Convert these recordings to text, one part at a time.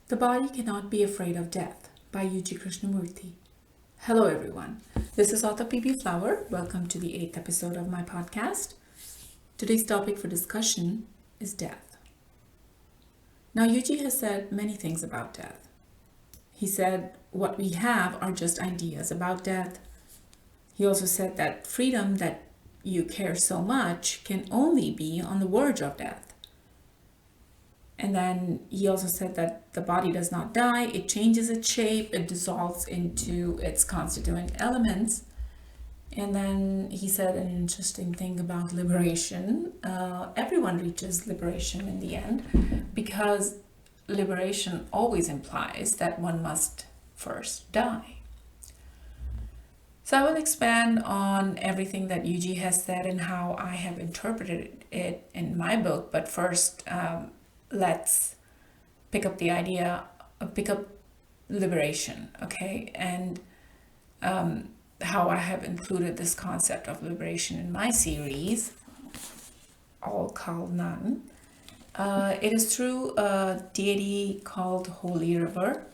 The Body Cannot Be Afraid of Death by Krishnamurti. Hello everyone, this is author PB Flower. Welcome to the 8th episode of my podcast. Today's topic for discussion is death. Now Yuji has said many things about death. He said what we have are just ideas about death. He also said that freedom that you care so much can only be on the verge of death. And then he also said that the body does not die, it changes its shape, it dissolves into its constituent elements. And then he said an interesting thing about liberation. Everyone reaches liberation in the end because liberation always implies that one must first die. So I will expand on everything that Yuji has said and how I have interpreted it in my book. But first, let's pick up liberation, okay? And how I have included this concept of liberation in my series, all called None. It is through a deity called Holy River.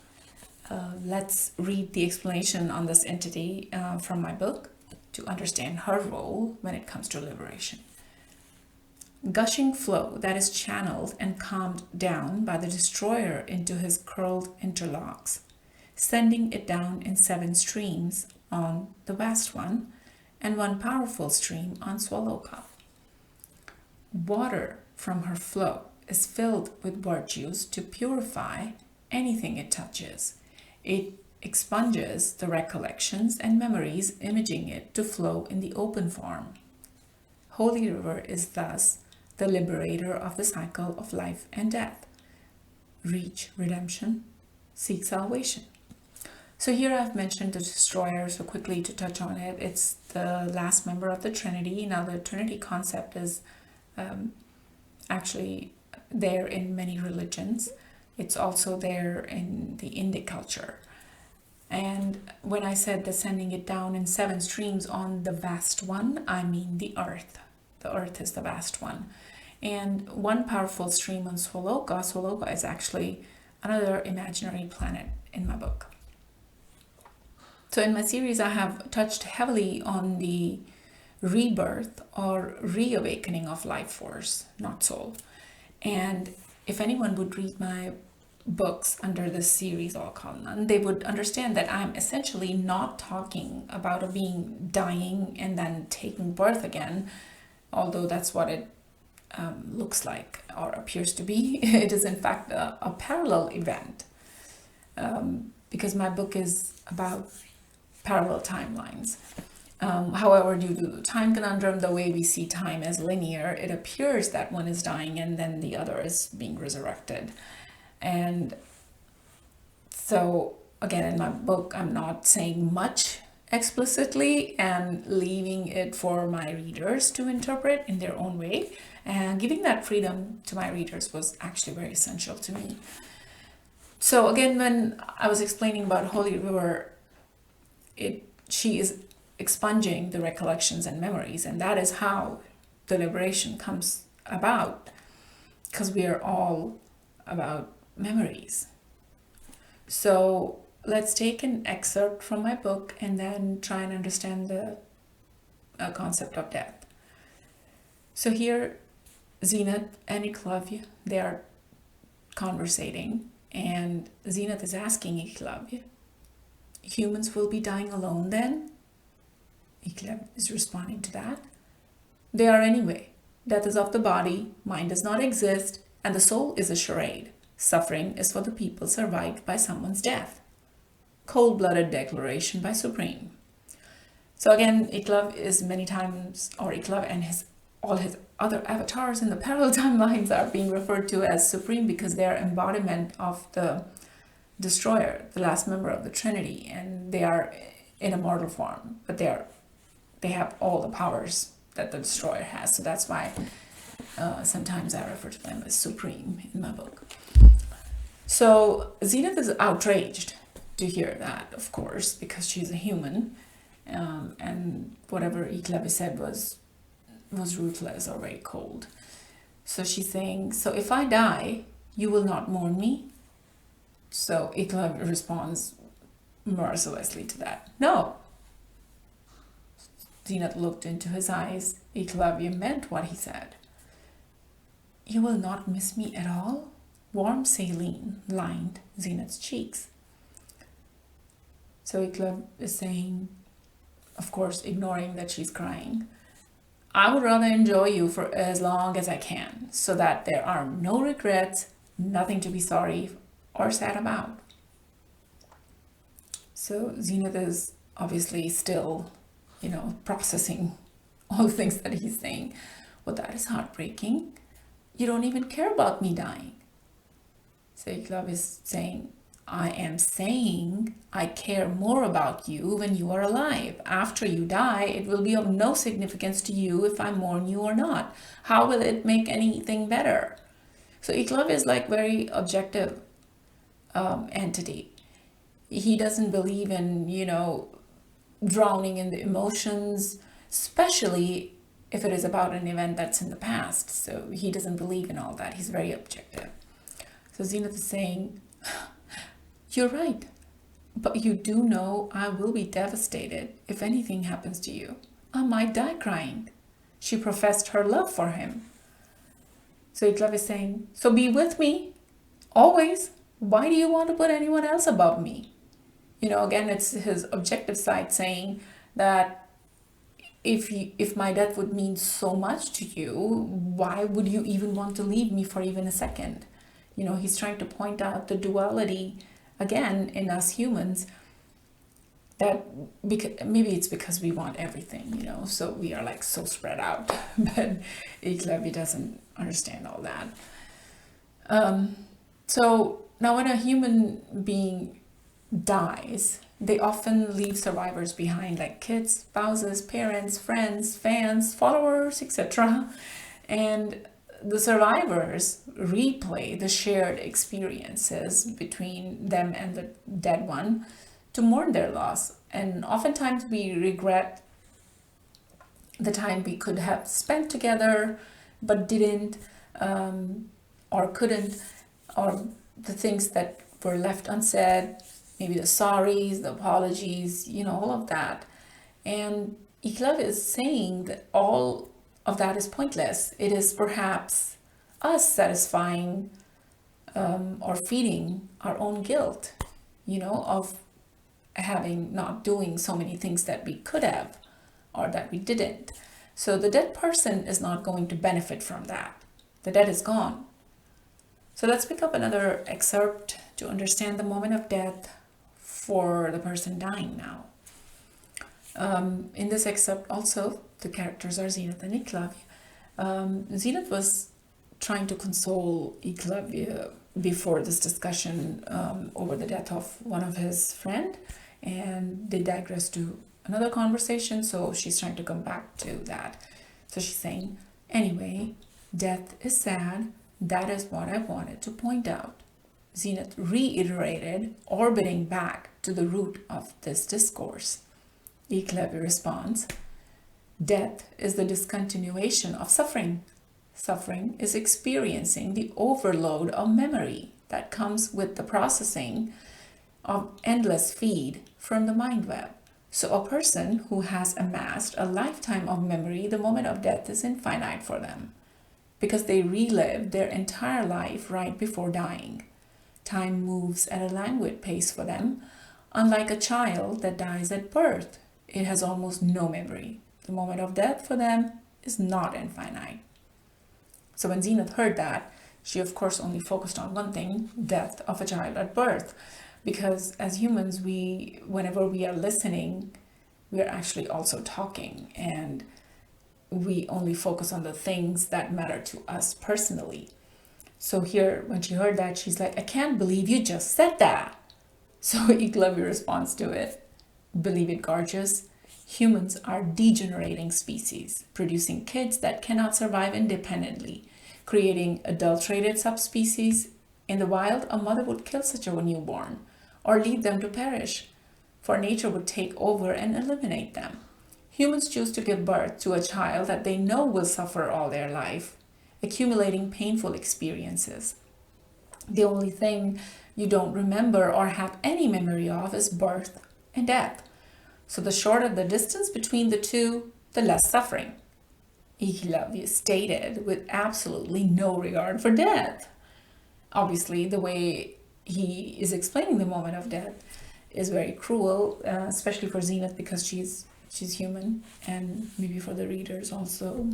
Let's read the explanation on this entity from my book to understand her role when it comes to liberation. Gushing flow that is channeled and calmed down by the destroyer into his curled interlocks, sending it down in 7 streams on the vast one and 1 powerful stream on Swaloka. Water from her flow is filled with virtues to purify anything it touches. It expunges the recollections and memories, imaging it to flow in the open form. Holy River is thus the liberator of the cycle of life and death. Reach redemption, seek salvation. So here I've mentioned the destroyer, so quickly to touch on it, it's the last member of the Trinity. Now the Trinity concept is actually there in many religions. It's also there in the Indic culture. And when I said the sending it down in 7 streams on the vast one, I mean the earth. The earth is the vast one. And 1 powerful stream on Swaloka. Swaloka is actually another imaginary planet in my book. So in my series, I have touched heavily on the rebirth or reawakening of life force, not soul. And if anyone would read my books under this series, all called None, they would understand that I'm essentially not talking about a being dying and then taking birth again, although that's what it looks like or appears to be. It is in fact a parallel event because my book is about parallel timelines. However, due to the time conundrum, the way we see time as linear, it appears that one is dying and then the other is being resurrected. And so again, in my book, I'm not saying much explicitly and leaving it for my readers to interpret in their own way. And giving that freedom to my readers was actually very essential to me. So again, when I was explaining about Holy River, she is expunging the recollections and memories, and that is how the liberation comes about, because we are all about memories. So let's take an excerpt from my book and then try and understand the concept of death. So here Zenith and Eklavya, they are conversating, and Zenith is asking Eklavya, humans will be dying alone then? Eklavya is responding to that. They are anyway. Death is of the body, mind does not exist, and the soul is a charade. Suffering is for the people survived by someone's death. Cold-blooded declaration by Supreme. So again, Eklavya is many times, or Eklavya and all his other avatars in the parallel timelines are being referred to as Supreme because they are embodiment of the destroyer, the last member of the Trinity, and they are in a mortal form, but they have all the powers that the destroyer has. So that's why sometimes I refer to them as Supreme in my book. So Zenith is outraged to hear that, of course, because she's a human, and whatever Eklavya said was ruthless or very cold. So she's saying, so if I die, you will not mourn me? So Ikla responds mercilessly to that. No. Zenith looked into his eyes. Iklavya meant what he said. You will not miss me at all? Warm saline lined Zenith's cheeks. So Ikla is saying, of course, ignoring that she's crying, I would rather enjoy you for as long as I can, so that there are no regrets, nothing to be sorry or sad about. So Zenith is obviously still, processing all the things that he's saying. Well, that is heartbreaking. You don't even care about me dying. So Ikla is saying, I am saying I care more about you when you are alive. After you die, it will be of no significance to you if I mourn you or not. How will it make anything better? So Ikla is like very objective entity. He doesn't believe in, drowning in the emotions, especially if it is about an event that's in the past. So he doesn't believe in all that. He's very objective. So Zenith is saying, you're right, but you do know I will be devastated if anything happens to you. I might die crying. She professed her love for him. So Ikla is saying, so be with me, always. Why do you want to put anyone else above me? Again, it's his objective side saying that if my death would mean so much to you, why would you even want to leave me for even a second? He's trying to point out the duality again in us humans, that maybe it's because we want everything, so we are like so spread out. But Iklavya doesn't understand all that. So now when a human being dies, they often leave survivors behind, like kids, spouses, parents, friends, fans, followers, etc. And the survivors replay the shared experiences between them and the dead one to mourn their loss. And oftentimes we regret the time we could have spent together but didn't, or couldn't, or the things that were left unsaid, maybe the sorries, the apologies, all of that. And Ikla is saying that all of that is pointless. It is perhaps us satisfying or feeding our own guilt, of having not doing so many things that we could have or that we didn't. So the dead person is not going to benefit from that. The dead is gone. So let's pick up another excerpt to understand the moment of death for the person dying now. In this excerpt also, the characters are Zenith and Iklavya. Zenith was trying to console Iklavya before this discussion over the death of one of his friend, and they digress to another conversation, so she's trying to come back to that. So she's saying, anyway, death is sad. That is what I wanted to point out. Zenith reiterated, orbiting back to the root of this discourse. Iklavya responds, death is the discontinuation of suffering. Suffering is experiencing the overload of memory that comes with the processing of endless feed from the mind web. So a person who has amassed a lifetime of memory, the moment of death is infinite for them, because they relive their entire life right before dying. Time moves at a languid pace for them. Unlike a child that dies at birth, it has almost no memory. The moment of death for them is not infinite. So when Zenith heard that, she of course only focused on one thing, death of a child at birth. Because as humans, whenever we are listening, we are actually also talking, and we only focus on the things that matter to us personally. So here, when she heard that, she's like, I can't believe you just said that. So Iklavya responds to it, believe it, gorgeous. Humans are degenerating species, producing kids that cannot survive independently, creating adulterated subspecies. In the wild, a mother would kill such a newborn or leave them to perish, for nature would take over and eliminate them. Humans choose to give birth to a child that they know will suffer all their life, accumulating painful experiences. The only thing you don't remember or have any memory of is birth and death. So the shorter the distance between the two, the less suffering. Eklavya stated with absolutely no regard for death. Obviously, the way he is explaining the moment of death is very cruel, especially for Zenith, because she's human, and maybe for the readers also.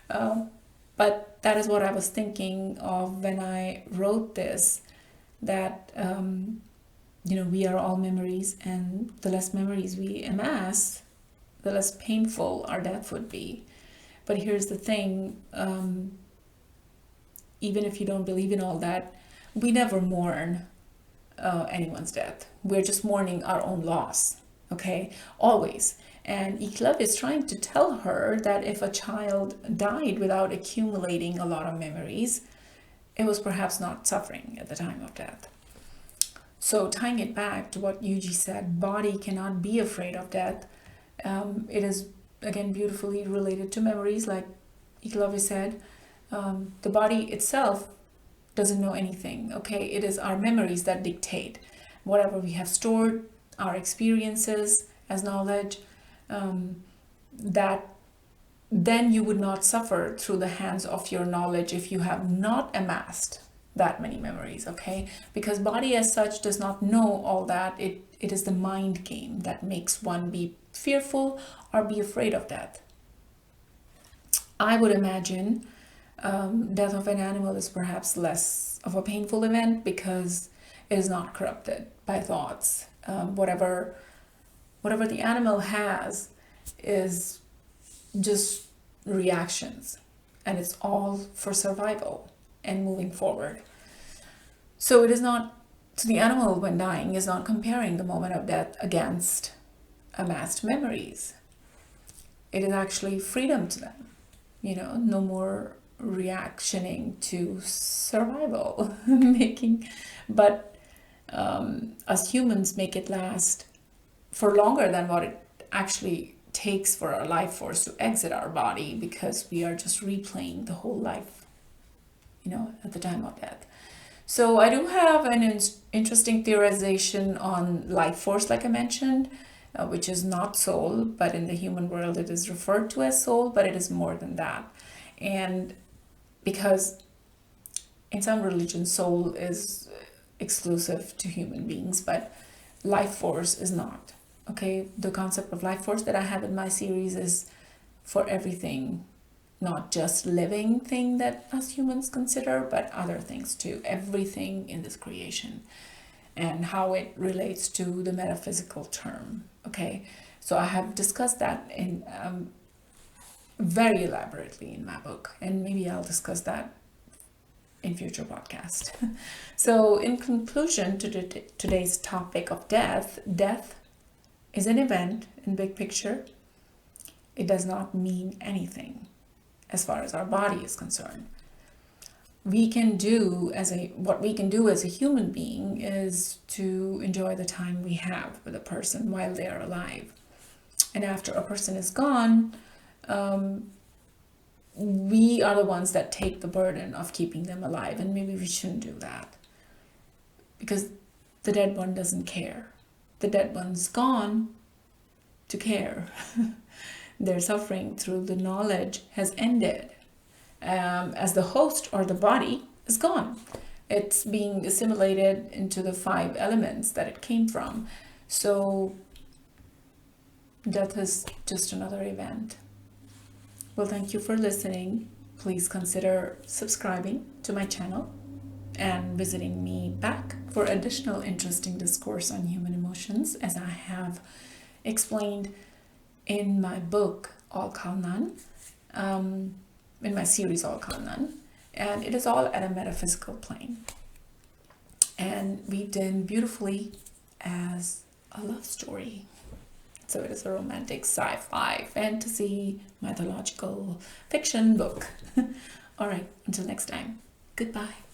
But that is what I was thinking of when I wrote this, that we are all memories, and the less memories we amass, the less painful our death would be. But here's the thing, even if you don't believe in all that, we never mourn anyone's death. We're just mourning our own loss, okay? Always. And Eklavya is trying to tell her that if a child died without accumulating a lot of memories, it was perhaps not suffering at the time of death. So tying it back to what Yuji said, body cannot be afraid of death. It is, again, beautifully related to memories, like Eklavya said. The body itself doesn't know anything, okay? It is our memories that dictate whatever we have stored, our experiences as knowledge, that then you would not suffer through the hands of your knowledge if you have not amassed that many memories, okay? Because body as such does not know all that. It is the mind game that makes one be fearful or be afraid of death. I would imagine death of an animal is perhaps less of a painful event because it is not corrupted by thoughts. Whatever the animal has is just reactions, and it's all for survival and moving forward. So the animal when dying is not comparing the moment of death against amassed memories. It is actually freedom to them, no more reactioning to survival, but us humans make it last for longer than what it actually takes for our life force to exit our body, because we are just replaying the whole life, at the time of death. So I do have an interesting theorization on life force, like I mentioned, which is not soul, but in the human world it is referred to as soul, but it is more than that. And because in some religions, soul is exclusive to human beings, but life force is not. Okay, the concept of life force that I have in my series is for everything, not just living thing that us humans consider, but other things too, everything in this creation and how it relates to the metaphysical term. Okay, so I have discussed that in very elaborately in my book, and maybe I'll discuss that in future podcast. So in conclusion to today's topic of death is an event in big picture. It does not mean anything as far as our body is concerned. What we can do as a human being is to enjoy the time we have with a person while they are alive. And after a person is gone, we are the ones that take the burden of keeping them alive, and maybe we shouldn't do that, because the dead one doesn't care. The dead one's gone to care. Their suffering through the knowledge has ended, as the host or the body is gone. It's being assimilated into the 5 elements that it came from. So death is just another event. Well, thank you for listening. Please consider subscribing to my channel and visiting me back for additional interesting discourse on human emotions, as I have explained in my book, All Kal None, in my series, All Kal None, and it is all at a metaphysical plane and weaved in beautifully as a love story. So it is a romantic sci-fi, fantasy, mythological fiction book. All right, until next time, goodbye.